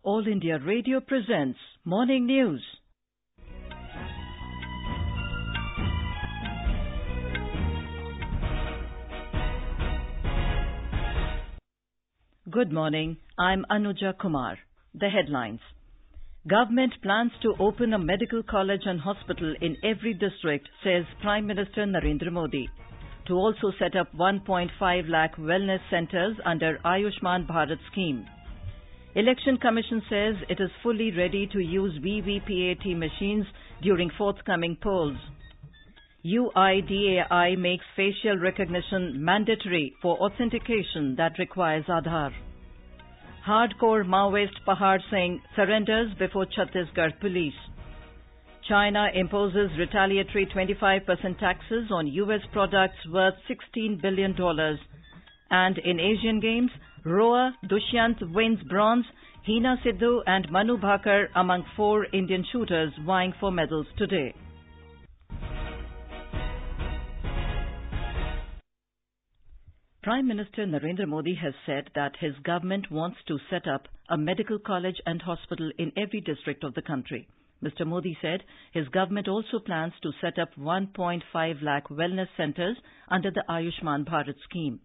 All India Radio presents Morning News. Good morning. I'm Anuja Kumar. The headlines. Government plans to open a medical college and hospital in every district, says Prime Minister Narendra Modi. To also set up 1.5 lakh wellness centres under Ayushman Bharat scheme. Election Commission says it is fully ready to use VVPAT machines during forthcoming polls. UIDAI makes facial recognition mandatory for authentication that requires Aadhaar. Hardcore Maoist Pahar Singh surrenders before Chhattisgarh police. China imposes retaliatory 25% taxes on U.S. products worth $16 billion. And in Asian Games, rower Dushyant wins bronze, Hina Sidhu and Manu Bhakar among 4 Indian shooters vying for medals today. Prime Minister Narendra Modi has said that his government wants to set up a medical college and hospital in every district of the country. Mr. Modi said his government also plans to set up 1.5 lakh wellness centres under the Ayushman Bharat scheme.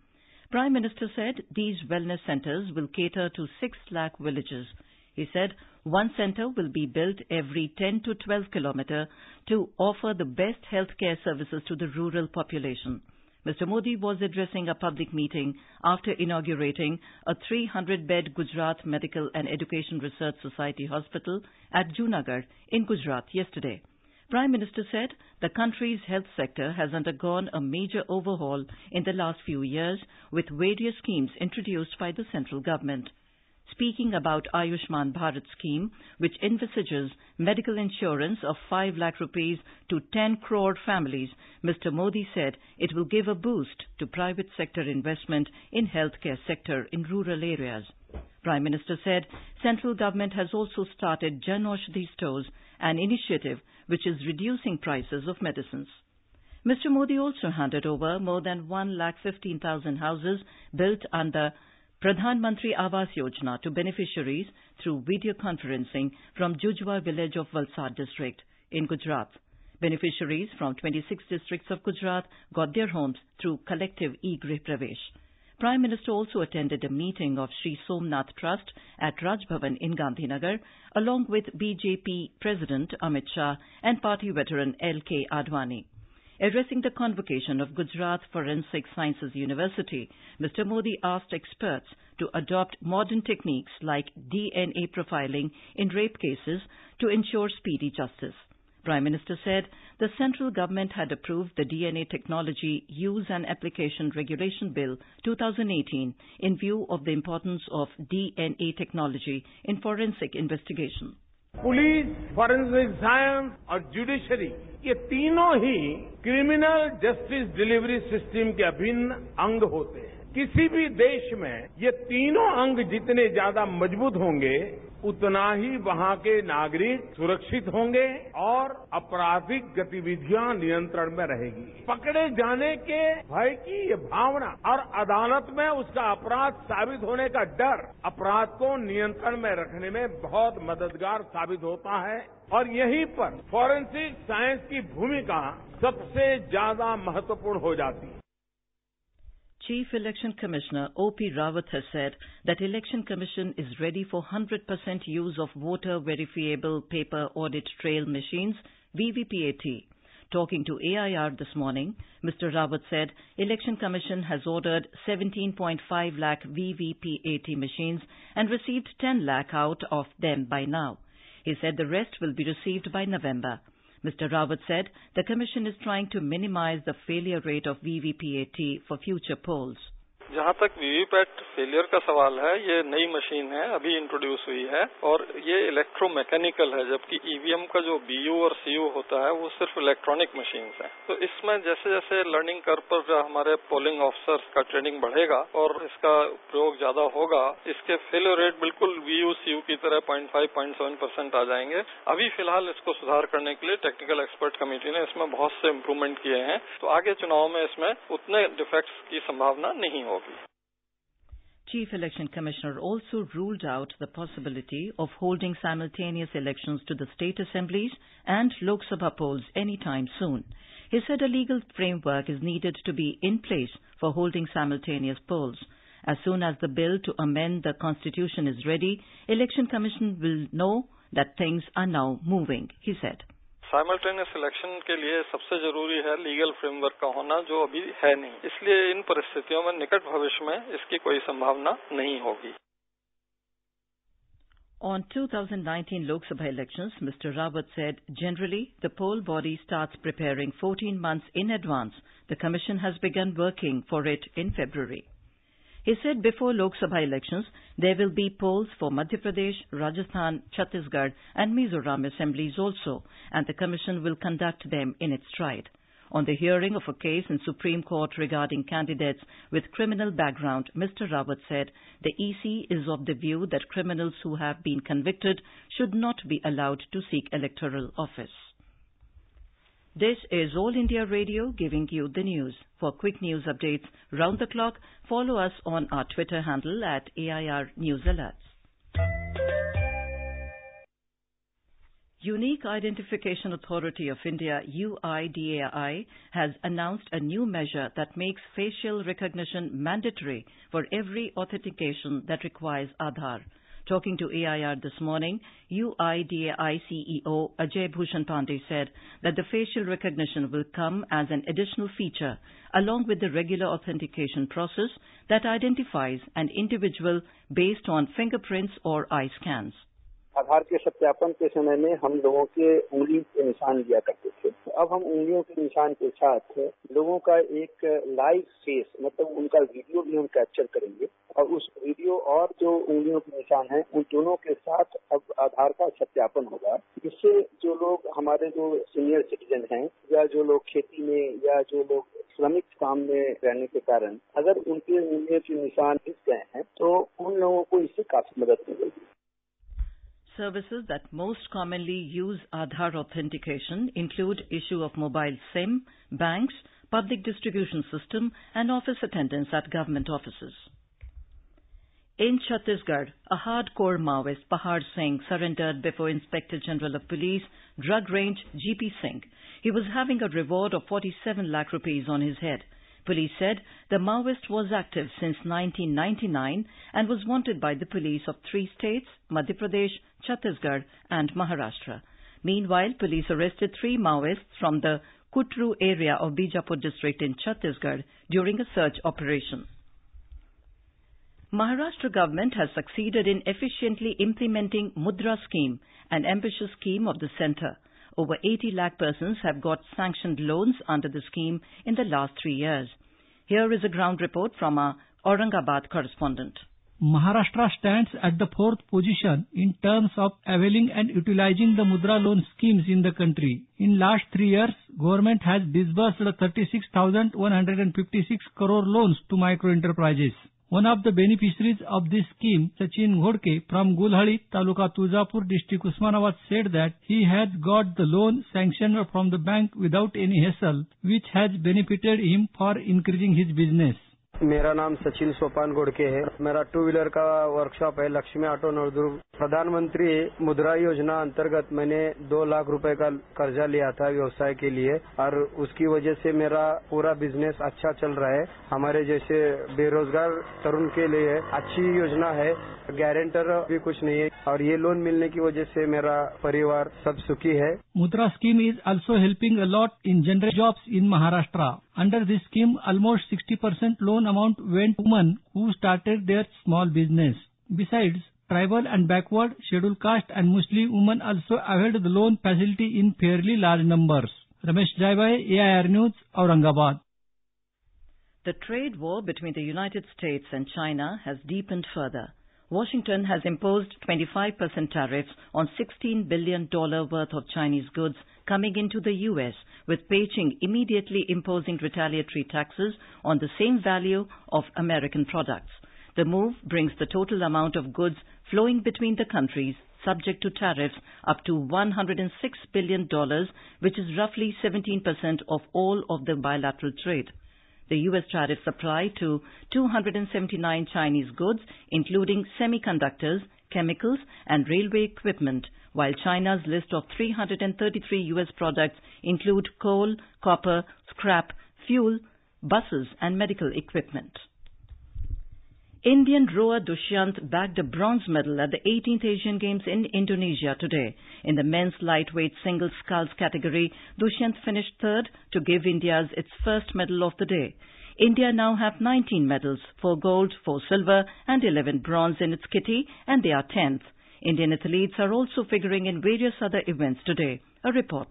Prime Minister said these wellness centres will cater to 6 lakh villages. He said one centre will be built every 10 to 12 kilometres to offer the best healthcare services to the rural population. Mr. Modi was addressing a public meeting after inaugurating a 300-bed Gujarat Medical and Education Research Society hospital at Junagadh in Gujarat yesterday. Prime Minister said the country's health sector has undergone a major overhaul in the last few years with various schemes introduced by the central government. Speaking about Ayushman Bharat scheme, which envisages medical insurance of 5 lakh rupees to 10 crore families, Mr. Modi said it will give a boost to private sector investment in healthcare sector in rural areas. Prime Minister said central government has also started Jan Aushadhi stores, an initiative which is reducing prices of medicines. Mr. Modi also handed over more than 1,15,000 houses built under Pradhan Mantri Awas Yojana to beneficiaries through video conferencing from Jujwa village of Valsad district in Gujarat. Beneficiaries from 26 districts of Gujarat got their homes through collective e-Grih Pravesh. Prime Minister also attended a meeting of Sri Somnath Trust at Raj Bhavan in Gandhinagar, along with BJP President Amit Shah and party veteran L.K. Advani. Addressing the convocation of Gujarat Forensic Sciences University, Mr. Modi asked experts to adopt modern techniques like DNA profiling in rape cases to ensure speedy justice. Prime Minister said the central government had approved the DNA Technology Use and Application Regulation Bill 2018 in view of the importance of DNA technology in forensic investigation. Police, forensic science और judiciary ये तीनों ही criminal justice delivery system के अभिन्न अंग होते हैं। किसी भी देश में ये तीनों अंग जितने ज्यादा मजबूत होंगे उतना ही वहां के नागरिक सुरक्षित होंगे और आपराधिक गतिविधियां नियंत्रण में रहेगी। पकड़े जाने के भय की ये भावना और अदालत में उसका अपराध साबित होने का डर अपराध को नियंत्रण में रखने में बहुत मददगार साबित होता है और यहीं पर फॉरेंसिक साइंस की भूमिका सबसे ज्यादा महत्वपूर्ण हो जाती है। Chief Election Commissioner O.P. Rawat has said that Election Commission is ready for 100% use of voter verifiable paper audit trail machines, VVPAT. Talking to AIR this morning, Mr. Rawat said Election Commission has ordered 17.5 lakh VVPAT machines and received 10 lakh out of them by now. He said the rest will be received by November. Mr. Rawat said the Commission is trying to minimize the failure rate of VVPAT for future polls. जहां तक VVPAT failure का सवाल है, ये नई machine है, अभी introduce हुई है और ये इलेक्ट्रोमैकेनिकल है, जबकि ईवीएम का जो बीयू और सीयू होता है वो सिर्फ इलेक्ट्रॉनिक मशीन्स है। तो इसमें जैसे जैसे लर्निंग कर्व पर हमारे पोलिंग ऑफिसर्स का ट्रेनिंग बढ़ेगा और इसका प्रयोग ज्यादा होगा, इसके फेलियर रेट बिल्कुल बीयू सीयू की तरह 0.5-0.7% आ जाएंगे। अभी फिलहाल इसको सुधार करने के लिए टेक्निकल एक्सपर्ट कमेटी ने इसमें बहुत से इम्प्रूवमेंट किए हैं, तो आगे चुनाव में इसमें उतने डिफेक्ट्स की संभावना नहीं होगी। Chief Election Commissioner also ruled out the possibility of holding simultaneous elections to the state assemblies and Lok Sabha polls anytime soon. He said a legal framework is needed to be in place for holding simultaneous polls. As soon as the bill to amend the constitution is ready, Election Commission will know that things are now moving, he said. Simultaneous election के लिए सबसे जरूरी है legal framework का होना, जो अभी है नहीं। इसलिए इन परिस्थितियों में निकट भविष्य में इसकी कोई संभावना नहीं होगी। On 2019 Lok Sabha elections, Mr. Rawat said generally the poll body starts preparing 14 months in advance. The Commission has begun working for it in February. He said before Lok Sabha elections, there will be polls for Madhya Pradesh, Rajasthan, Chhattisgarh and Mizoram assemblies also, and the Commission will conduct them in its stride. On the hearing of a case in Supreme Court regarding candidates with criminal background, Mr. Rawat said the EC is of the view that criminals who have been convicted should not be allowed to seek electoral office. This is All India Radio giving you the news. For quick news updates round the clock, follow us on our Twitter handle at AIR News Alerts. Unique Identification Authority of India, UIDAI, has announced a new measure that makes facial recognition mandatory for every authentication that requires Aadhaar. Talking to AIR this morning, UIDAI CEO Ajay Bhushan Pandey said that the facial recognition will come as an additional feature along with the regular authentication process that identifies an individual based on fingerprints or eye scans. आधार के सत्यापन के समय में हम लोगों के उंगली के निशान लिया करते थे। अब हम उंगलियों के निशान के साथ लोगों का एक लाइव फेस, मतलब उनका वीडियो भी हम कैप्चर करेंगे और उस वीडियो और जो उंगलियों के निशान हैं उन दोनों के साथ अब आधार का सत्यापन होगा। इससे जो लोग हमारे जो सीनियर सिटीजन हैं या जो लोग खेती में या जो लोग श्रमिक काम में रहने के कारण अगर उनके उंगलियों के निशान दिख गए हैं तो उन लोगों को इससे काफी मदद मिलेगी। Services that most commonly use Aadhaar authentication include issue of mobile SIM, banks, public distribution system and office attendance at government offices. In Chhattisgarh, a hardcore Maoist, Pahar Singh, surrendered before Inspector General of Police, Drug Range, GP Singh. He was having a reward of 47 lakh rupees on his head. Police said the Maoist was active since 1999 and was wanted by the police of 3 states, Madhya Pradesh, Chhattisgarh and Maharashtra. Meanwhile, police arrested 3 Maoists from the Kutru area of Bijapur district in Chhattisgarh during a search operation. Maharashtra government has succeeded in efficiently implementing Mudra scheme, an ambitious scheme of the centre. Over 80 lakh persons have got sanctioned loans under the scheme in the last 3 years. Here is a ground report from our Aurangabad correspondent. Maharashtra stands at the 4th position in terms of availing and utilizing the Mudra loan schemes in the country. In last 3 years, government has disbursed 36,156 crore loans to micro enterprises. One of the beneficiaries of this scheme, Sachin Ghodke from Gulhari, Taluka Tuzapur, district Usmanabad, said that he has got the loan sanctioned from the bank without any hassle, which has benefited him for increasing his business. मेरा नाम सचिन सोपान गोड़के है। मेरा 2 wheeler का workshop है Lakshmi auto Navdurg. प्रधानमंत्री मुद्रा योजना अंतर्गत मैंने 2 लाख रुपए का कर्जा लिया था व्यवसाय के लिए और उसकी वजह से मेरा पूरा बिजनेस अच्छा चल रहा है। हमारे जैसे बेरोजगार तरुण के लिए अच्छी योजना है। गारंटर भी कुछ नहीं है और ये लोन मिलने की वजह से मेरा परिवार सब सुखी है। Mudra scheme is also helping a lot in generating jobs in Maharashtra. Under this scheme, almost 60% loan amount went to women who started their small business. Besides, tribal and backward, scheduled caste and Muslim women also availed the loan facility in fairly large numbers. Ramesh Jaibai, AIR News, Aurangabad. The trade war between the United States and China has deepened further. Washington has imposed 25% tariffs on $16 billion worth of Chinese goods coming into the U.S., with Beijing immediately imposing retaliatory taxes on the same value of American products. The move brings the total amount of goods flowing between the countries subject to tariffs up to $106 billion, which is roughly 17% of all of the bilateral trade. The U.S. tariffs apply to 279 Chinese goods, including semiconductors, chemicals, and railway equipment, while China's list of 333 U.S. products include coal, copper, scrap, fuel, buses, and medical equipment. Indian rower Dushyant bagged a bronze medal at the 18th Asian Games in Indonesia today. In the men's lightweight single sculls category, Dushyant finished third to give India its first medal of the day. India now have 19 medals, 4 gold, 4 silver and 11 bronze in its kitty, and they are 10th. Indian athletes are also figuring in various other events today. A report.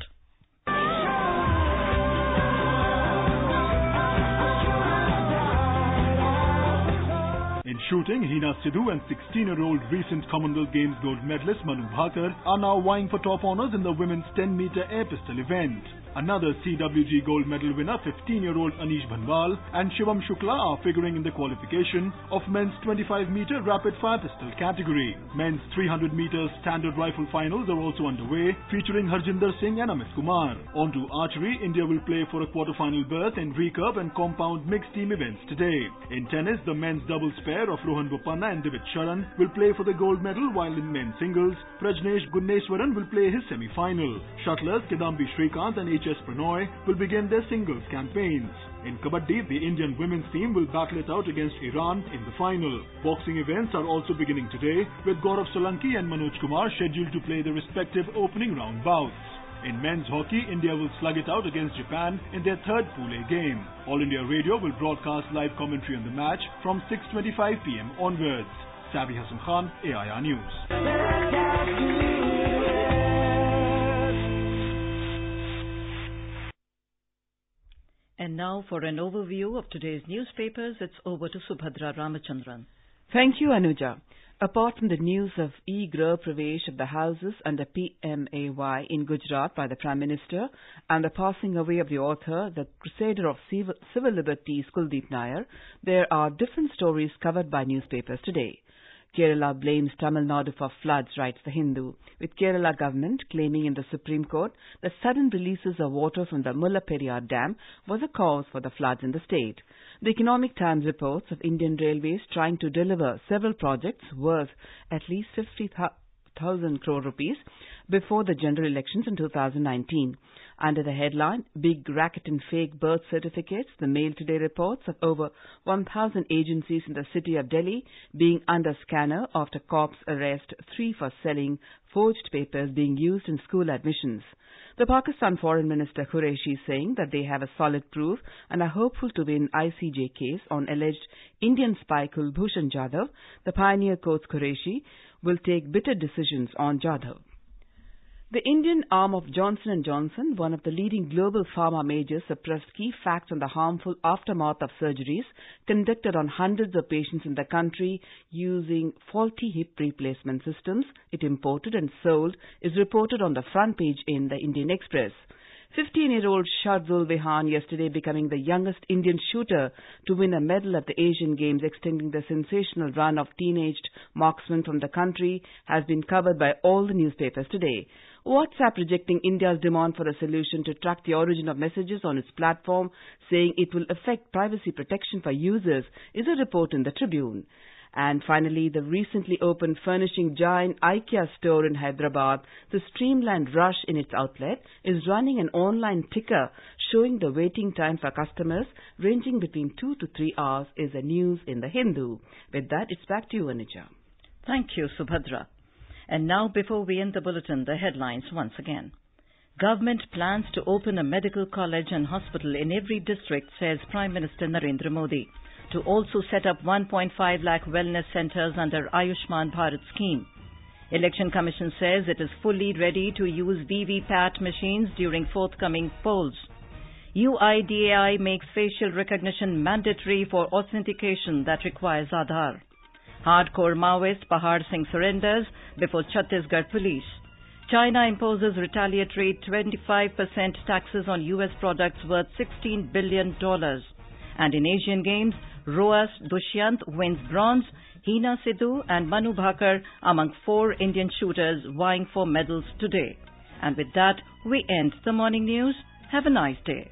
In shooting, Hina Sidhu and 16-year-old recent Commonwealth Games gold medalist Manu Bhakar are now vying for top honours in the women's 10-metre air pistol event. Another CWG gold medal winner, 15-year-old Anish Bhanwal and Shivam Shukla are figuring in the qualification of men's 25-metre rapid-fire pistol category. Men's 300-metre standard rifle finals are also underway, featuring Harjinder Singh and Amit Kumar. On to archery, India will play for a quarter-final berth in recurve and compound mixed team events today. In tennis, the men's doubles pair of Rohan Bopanna and Divit Sharan will play for the gold medal, while in men's singles, Prajnesh Gunneswaran will play his semi-final. Shuttlers Kidambi Shrikant and H.S. Pranoy will begin their singles campaigns. In Kabaddi, the Indian women's team will battle it out against Iran in the final. Boxing events are also beginning today, with Gaurav Solanki and Manoj Kumar scheduled to play their respective opening round bouts. In men's hockey, India will slug it out against Japan in their third Pool A game. All India Radio will broadcast live commentary on the match from 6:25 p.m. onwards. Sabi Hassan Khan, AIR News. And now for an overview of today's newspapers, it's over to Subhadra Ramachandran. Thank you, Anuja. Apart from the news of e-Grah Pravesh of the houses under PMAY in Gujarat by the Prime Minister and the passing away of the author, the crusader of civil liberties, Kuldeep Nair, there are different stories covered by newspapers today. Kerala blames Tamil Nadu for floods, writes the Hindu, with Kerala government claiming in the Supreme Court that sudden releases of water from the Mullaperiyar Dam was a cause for the floods in the state. The Economic Times reports of Indian Railways trying to deliver several projects worth at least 50,000 crore rupees before the general elections in 2019. Under the headline, Big Racket in Fake Birth Certificates, the Mail today reports of over 1,000 agencies in the city of Delhi being under scanner after cops arrest 3 for selling forged papers being used in school admissions. The Pakistan Foreign Minister Qureshi saying that they have a solid proof and are hopeful to win ICJ case on alleged Indian spy Kulbhushan Jadhav. The pioneer quotes Qureshi will take bitter decisions on Jadhav. The Indian arm of Johnson & Johnson, one of the leading global pharma majors, suppressed key facts on the harmful aftermath of surgeries conducted on hundreds of patients in the country using faulty hip replacement systems it imported and sold, is reported on the front page in the Indian Express. 15-year-old Shardul Vihan yesterday becoming the youngest Indian shooter to win a medal at the Asian Games, extending the sensational run of teenaged marksmen from the country, has been covered by all the newspapers today. WhatsApp rejecting India's demand for a solution to track the origin of messages on its platform, saying it will affect privacy protection for users, is a report in the Tribune. And finally, the recently opened furnishing giant IKEA store in Hyderabad, the streamlined Rush in its outlet, is running an online ticker showing the waiting time for customers ranging between 2 to 3 hours, is the news in the Hindu. With that, it's back to you, Anuja. Thank you, Subhadra. And now, before we end the bulletin, the headlines once again. Government plans to open a medical college and hospital in every district, says Prime Minister Narendra Modi, to also set up 1.5 lakh wellness centres under Ayushman Bharat scheme. Election Commission says it is fully ready to use VVPAT machines during forthcoming polls. UIDAI makes facial recognition mandatory for authentication that requires Aadhaar. Hardcore Maoist Pahar Singh surrenders before Chhattisgarh police. China imposes retaliatory 25% taxes on U.S. products worth $16 billion. And in Asian Games, rowers Dushyant wins bronze, Hina Sidhu and Manu Bhakar among 4 Indian shooters vying for medals today. And with that, we end the morning news. Have a nice day.